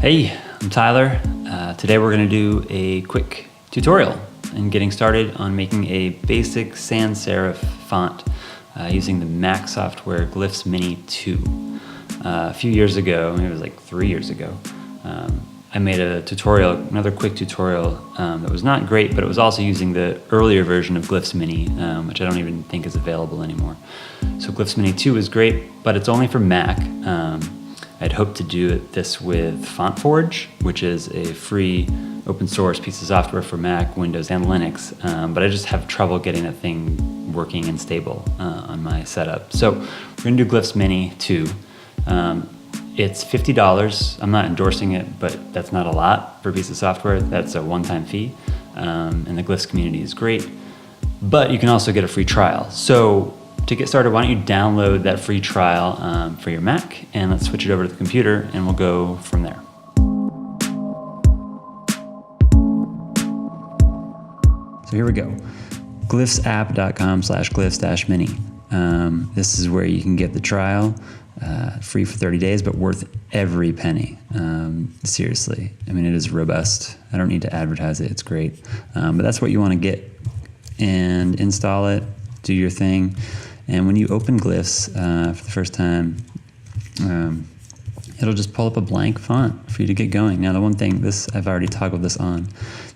Hey, I'm Tyler. Today we're going to do a quick tutorial in getting started on making a basic sans serif font using the Mac software Glyphs Mini 2. A few years ago, maybe it was like 3 years ago, I made a tutorial, another quick tutorial that was not great, but it was also using the earlier version of Glyphs Mini, which I don't even think is available anymore. So Glyphs Mini 2 is great, but it's only for Mac. I'd hoped to do this with FontForge, which is a free open source piece of software for Mac, Windows, and Linux, but I just have trouble getting that thing working and stable on my setup. So we're gonna do Glyphs Mini 2. It's $50. I'm not endorsing it, but that's not a lot for a piece of software. That's a one-time fee, and the Glyphs community is great. But you can also get a free trial. So to get started, why don't you download that free trial for your Mac, and let's switch it over to the computer, and we'll go from there. So here we go. glyphsapp.com/glyphs-mini. This is where you can get the trial free for 30 days, but worth every penny. Seriously, I mean, it is robust. I don't need to advertise it, it's great. But that's what you want to get, and install it, do your thing. And when you open Glyphs for the first time, it'll just pull up a blank font for you to get going. Now, the one thing, I've already toggled this on.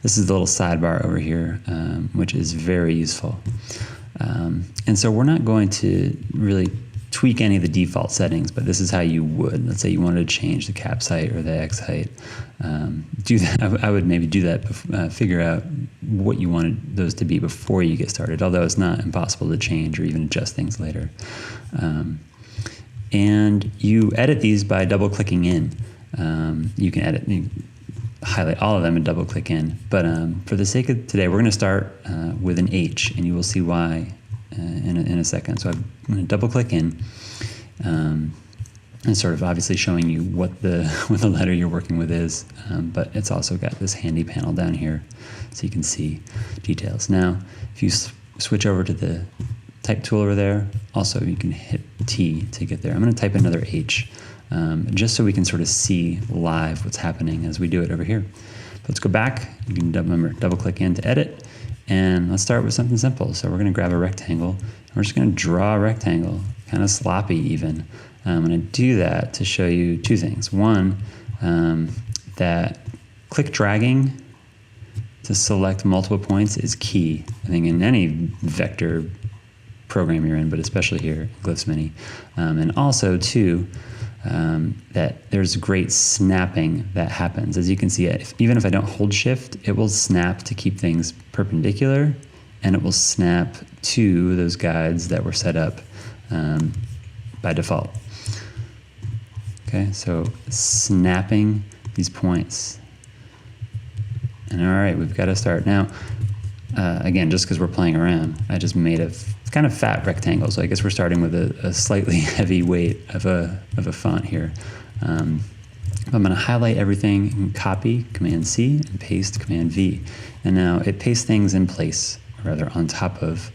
This is the little sidebar over here, which is very useful. And so we're not going to really tweak any of the default settings, but this is how you would. Let's say you wanted to change the caps height or the X height. Do that. I would maybe do that, figure out what you wanted those to be before you get started, although it's not impossible to change or even adjust things later. And you edit these by double-clicking in. You can highlight all of them and double-click in. But for the sake of today, we're going to start with an H, and you will see why in a second. So I'm going to double-click in, and sort of obviously showing you what the letter you're working with is, but it's also got this handy panel down here so you can see details. Now, if you switch over to the type tool over there, also you can hit T to get there. I'm going to type another H, just so we can sort of see live what's happening as we do it over here. Let's go back. You can remember, double-click in to edit, and let's start with something simple. So we're going to grab a rectangle, and we're just going to draw a rectangle, kind of sloppy even. I'm going to do that to show you two things. One, that click dragging to select multiple points is key, I think, in any vector program you're in, but especially here, Glyphs Mini. And also, too, that there's great snapping that happens. As you can see, even if I don't hold shift, it will snap to keep things perpendicular, and it will snap to those guides that were set up by default. Okay, so snapping these points. And all right, we've got to start. Now, again, just because we're playing around, I just made a kind of fat rectangle, so I guess we're starting with a slightly heavy weight of a font here. I'm going to highlight everything and copy, Command-C, and paste, Command-V. And now it pastes things in place, or rather on top of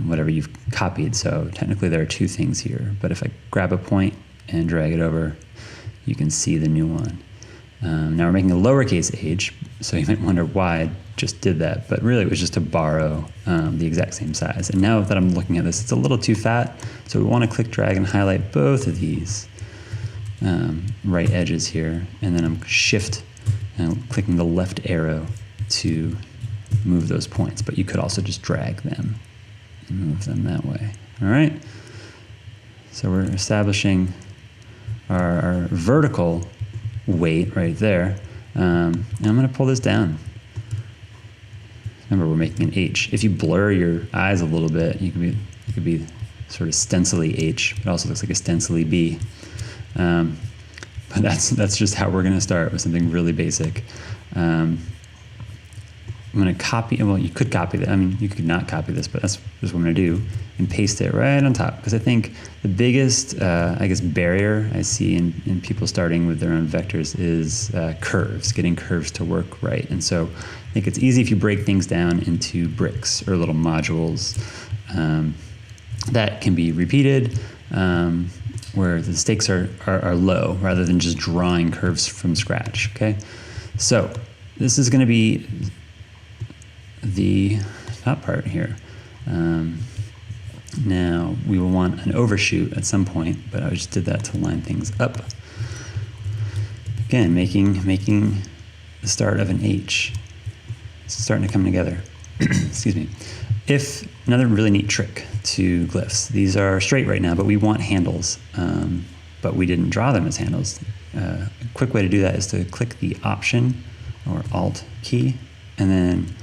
whatever you've copied. So technically there are two things here, but if I grab a point and drag it over, you can see the new one. Now we're making a lowercase h, so you might wonder why I just did that, but really it was just to borrow the exact same size. And now that I'm looking at this, it's a little too fat, so we want to click, drag, and highlight both of these right edges here, and then I'm shift and clicking the left arrow to move those points, but you could also just drag them and move them that way. All right, so we're establishing our vertical weight right there, and I'm going to pull this down. Remember, we're making an H. If you blur your eyes a little bit, you could be sort of stencily H. It also looks like a stencily B. But that's just how we're going to start, with something really basic. I'm going to copy, well, you could copy that. I mean, you could not copy this, but that's just what I'm going to do, and paste it right on top. Because I think the biggest, I guess, barrier I see in people starting with their own vectors is curves, getting curves to work right. And so I think it's easy if you break things down into bricks or little modules that can be repeated. where the stakes are low rather than just drawing curves from scratch, okay? So this is gonna be the top part here. Now we will want an overshoot at some point, but I just did that to line things up. Again, making the start of an H. It's starting to come together. Excuse me. Another really neat trick to glyphs. These are straight right now, but we want handles, but we didn't draw them as handles. A quick way to do that is to click the Option or Alt key, and then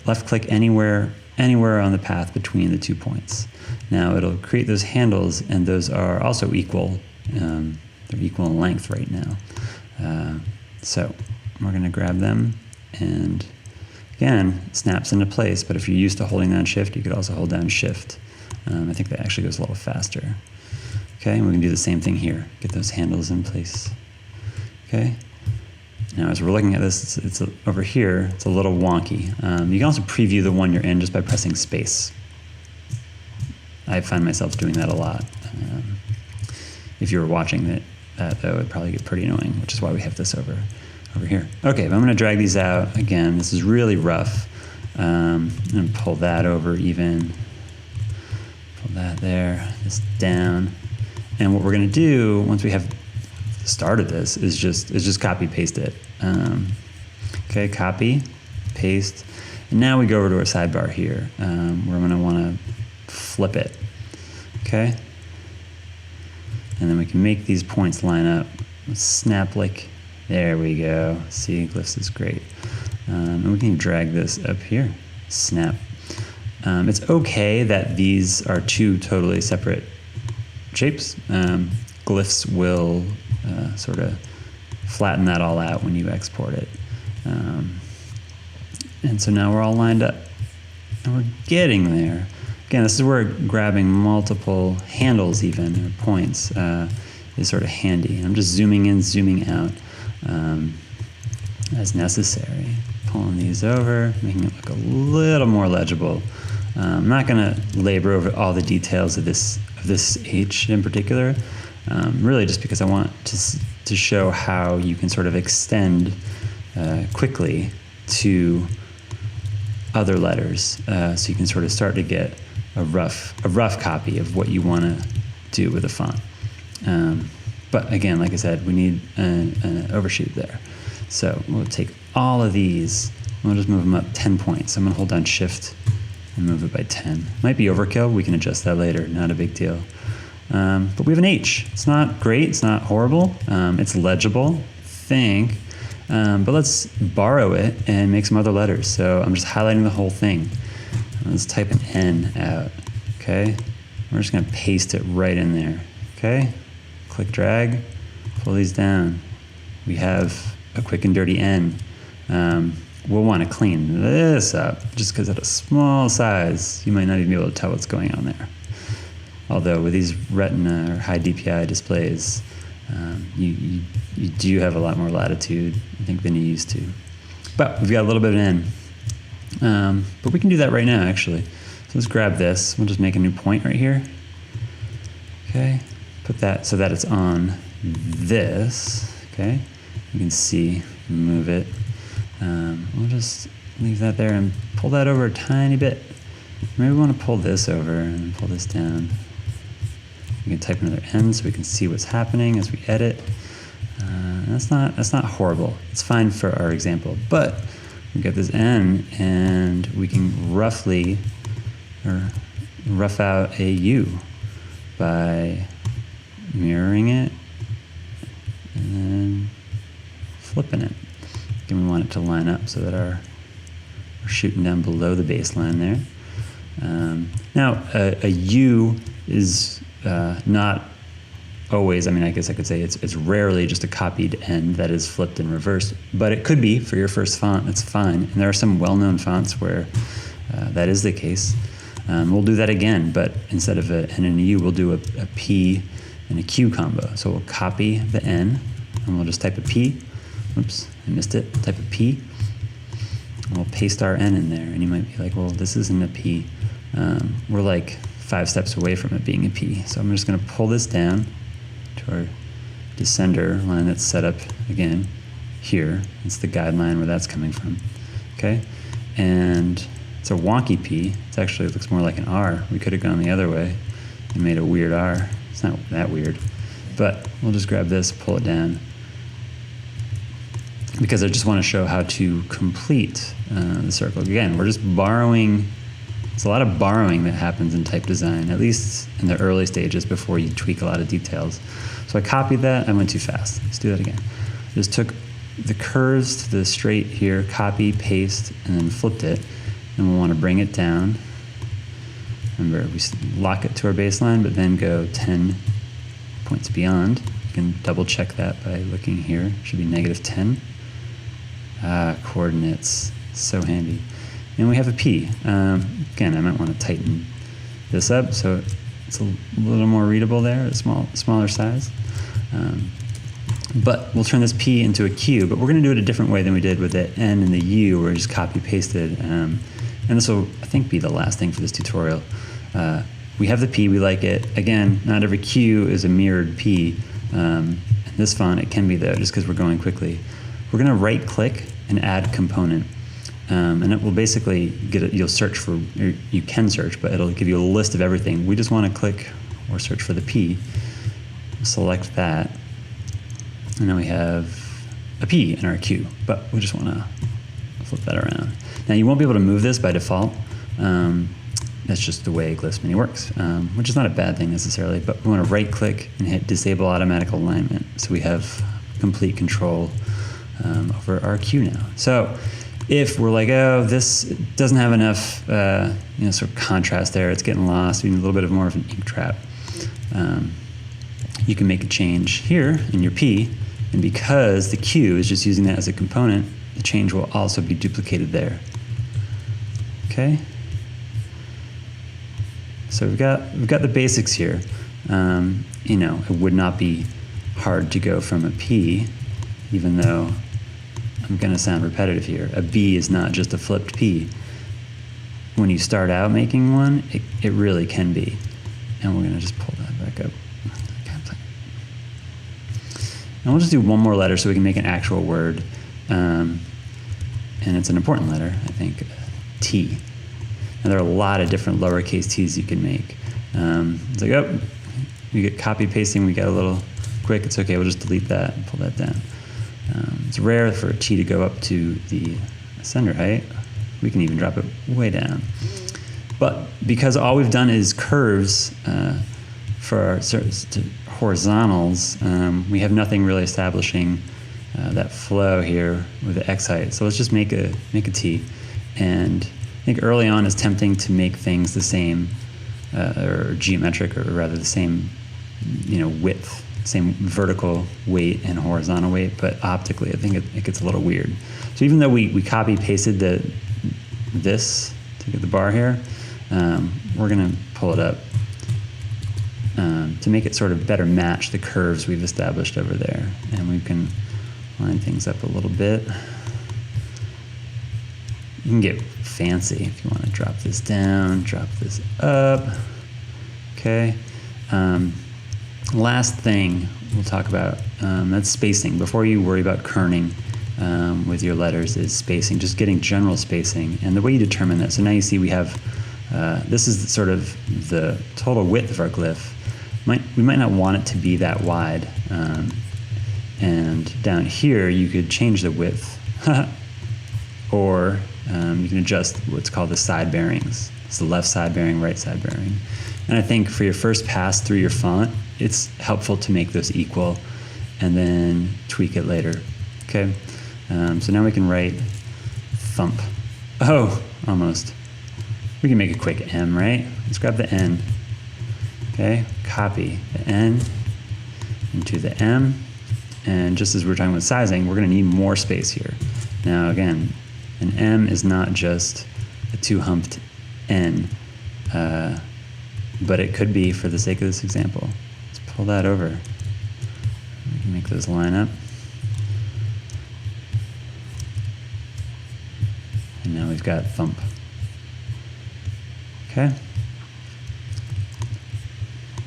left click anywhere on the path between the 2 points. Now it'll create those handles, and those are also equal. They're equal in length right now. So we're going to grab them, and again, it snaps into place, but if you're used to holding down Shift, you could also hold down Shift. I think that actually goes a little faster. Okay, and we can do the same thing here. Get those handles in place. Okay. Now, as we're looking at this, it's over here, it's a little wonky. You can also preview the one you're in just by pressing space. I find myself doing that a lot. If you were watching that, though, it'd probably get pretty annoying, which is why we have this over here. Okay, but I'm gonna drag these out. Again, this is really rough. I'm gonna pull that over even. Pull that there, this down. And what we're gonna do, once we have started this, is just copy paste it. Okay, copy, paste, and now we go over to our sidebar here, where I'm gonna wanna flip it, okay? And then we can make these points line up. Snap like, there we go. See, Glyphs is great. And we can drag this up here, snap. It's okay that these are two totally separate shapes. Glyphs will sort of flatten that all out when you export it. And so now we're all lined up, and we're getting there. Again, this is where grabbing multiple handles even, or points, is sort of handy. And I'm just zooming in, zooming out as necessary. Pulling these over, making it look a little more legible. I'm not gonna labor over all the details of this H in particular, really just because I want to show how you can sort of extend quickly to other letters, so you can sort of start to get a rough copy of what you want to do with a font. But again, like I said, we need an overshoot there. So we'll take all of these, and we'll just move them up 10 points. I'm gonna hold down Shift and move it by 10. Might be overkill, we can adjust that later, not a big deal. But we have an H. It's not great, it's not horrible, it's legible, I think. But let's borrow it and make some other letters. So I'm just highlighting the whole thing. Let's type an N out, okay? We're just gonna paste it right in there, okay? Click drag, pull these down. We have a quick and dirty N. We'll wanna clean this up, just because at a small size, you might not even be able to tell what's going on there. Although with these Retina or high DPI displays, you do have a lot more latitude, I think, than you used to. But we've got a little bit of an N. But we can do that right now, actually. So let's grab this. We'll just make a new point right here. Okay, put that so that it's on this. Okay, you can see, move it. We'll just leave that there and pull that over a tiny bit. Maybe we want to pull this over and pull this down. We can type another N so we can see what's happening as we edit. That's not horrible. It's fine for our example, but we get this N and we can rough out a U by mirroring it and then flipping it. And we want it to line up so that we're shooting down below the baseline there. Now, a U is not always, I mean, I guess I could say it's rarely just a copied N that is flipped and reversed, but it could be for your first font. That's fine. And there are some well-known fonts where that is the case. We'll do that again, but instead of an N and a U, we'll do a P and a Q combo. So we'll copy the N, and we'll just type a P. Oops, I missed it. Type a P. And we'll paste our N in there. And you might be like, well, this isn't a P. We're like 5 steps away from it being a P. So I'm just going to pull this down to our descender line that's set up again here. It's the guideline where that's coming from. Okay, and it's a wonky P. It actually looks more like an R. We could have gone the other way and made a weird R. It's not that weird, but we'll just grab this, pull it down, because I just want to show how to complete the circle. Again, we're just borrowing. There's a lot of borrowing that happens in type design, at least in the early stages before you tweak a lot of details. So I copied that. I went too fast. Let's do that again. Just took the curves to the straight here, copy, paste, and then flipped it. And we'll want to bring it down. Remember, we lock it to our baseline, but then go 10 points beyond. You can double check that by looking here. It should be -10. Coordinates, so handy. And we have a P. Again, I might want to tighten this up so it's a little more readable there, a smaller size. But we'll turn this P into a Q, but we're going to do it a different way than we did with the N and the U, where we just copy-pasted. And this will, I think, be the last thing for this tutorial. We have the P, we like it. Again, not every Q is a mirrored P. In this font, it can be, though, just because we're going quickly. We're going to right-click and add component. And it will basically get it, you'll search for, or you can search, but it'll give you a list of everything. We just want to click or search for the P. Select that. And now we have a P in our Q, but we just want to flip that around. Now you won't be able to move this by default. That's just the way Glyphs Mini works, which is not a bad thing necessarily, but we want to right click and hit disable automatic alignment. So we have complete control over our Q now. So if we're like, oh, this doesn't have enough sort of contrast there, it's getting lost, we need a little bit more of an ink trap, you can make a change here in your P, and because the Q is just using that as a component, the change will also be duplicated there. Okay? So we've got the basics here. It would not be hard to go from a P, even though I'm going to sound repetitive here. A B is not just a flipped P. When you start out making one, it really can be. And we're going to just pull that back up. And we'll just do one more letter so we can make an actual word. And it's an important letter, I think, T. Now there are a lot of different lowercase t's you can make. It's like, oh, we get copy pasting, we got a little quick, it's okay, we'll just delete that and pull that down. It's rare for a T to go up to the sender height. We can even drop it way down. But because all we've done is curves for our horizontals, we have nothing really establishing that flow here with the X height. So let's just make a T. And I think early on it's tempting to make things the same, or geometric, or rather the same, width, same vertical weight and horizontal weight, but optically I think it gets a little weird. So even though we copy pasted this to get the bar here, we're gonna pull it up to make it sort of better match the curves we've established over there. And we can line things up a little bit. You can get fancy if you want to drop this down, drop this up. Okay. Last thing we'll talk about, that's spacing. Before you worry about kerning with your letters, is spacing, just getting general spacing. And the way you determine that, so now you see we have, this is sort of the total width of our glyph. We might not want it to be that wide. And down here, you could change the width. Or you can adjust what's called the side bearings. It's the left side bearing, right side bearing. And I think for your first pass through your font, it's helpful to make those equal and then tweak it later. Okay? So now we can write thump. Oh, almost. We can make a quick M, right? Let's grab the N. Okay? Copy the N into the M. And just as we're talking about sizing, we're going to need more space here. Now, again, an M is not just a two-humped N, but it could be for the sake of this example. Let's pull that over. We can make those line up. And now we've got thump. Okay?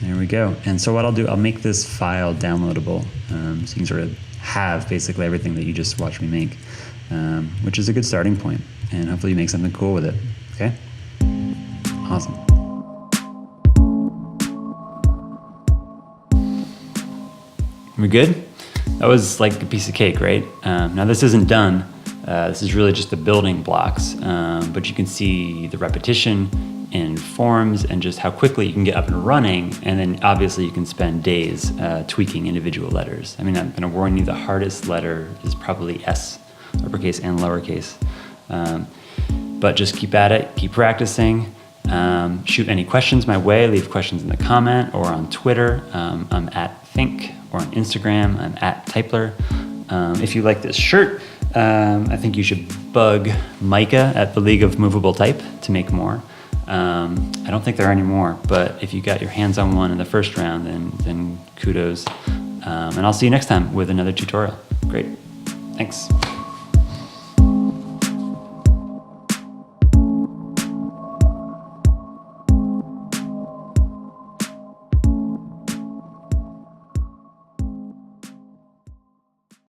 There we go. And so what I'll do, I'll make this file downloadable, so you can sort of have basically everything that you just watched me make, which is a good starting point. And hopefully you make something cool with it. Okay? Awesome. We good? That was like a piece of cake, right? Now this isn't done. This is really just the building blocks, but you can see the repetition in forms and just how quickly you can get up and running. And then obviously you can spend days tweaking individual letters. I mean, I'm gonna warn you, the hardest letter is probably S, uppercase and lowercase. But just keep at it, keep practicing. Shoot any questions my way, leave questions in the comment or on Twitter. I'm at Think, or on Instagram, I'm at Typler. If you like this shirt, I think you should bug Micah at the League of Movable Type to make more. I don't think there are any more, but if you got your hands on one in the first round, then kudos. And I'll see you next time with another tutorial. Great, thanks.